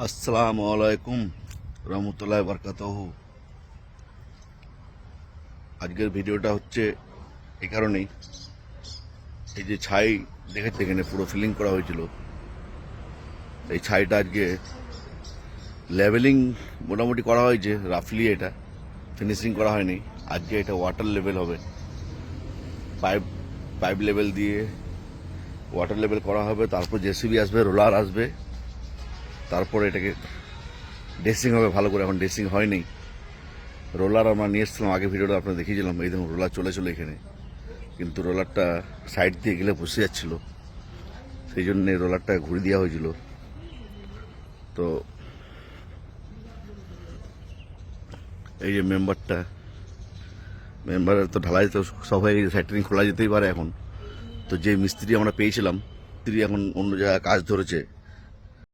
আসসালামু আলাইকুম রহমতুল্লাহ বরকাতহু। আজকের ভিডিওটা হচ্ছে এই কারণেই, এই যে ছাই দেখেছে এখানে পুরো ফিলিং করা হয়েছিল, এই ছাইটা আজকে লেভেলিং মোটামুটি করা হয়েছে, রাফলি এটা ফিনিশিং করা হয়নি। আজকে এটা ওয়াটার লেভেল হবে, পাইপ পাইপ লেভেল দিয়ে ওয়াটার লেভেল করা হবে। তারপর জেসিবি আসবে, রোলার আসবে, তারপর এটাকে ড্রেসিং হবে ভালো করে। এখন ড্রেসিং হয়নি। রোলার আমরা নিয়ে এসেছিলাম, আগে ভিডিওটা আপনার দেখিয়েছিলাম। এই দেখুন রোলার চলে এখানে, কিন্তু রোলারটা সাইড দিয়ে গেলে বসে যাচ্ছিল, সেই জন্য রোলারটা ঘুরে দেওয়া হয়েছিল। তো এই যে মেম্বারের তো ঢালাই তো সব হয়ে গেছে, সাইড খোলা যেতেই পারে এখন। তো যে মিস্ত্রি আমরা পেয়েছিলাম, মিস্ত্রি এখন অন্য জায়গায় কাজ ধরেছে,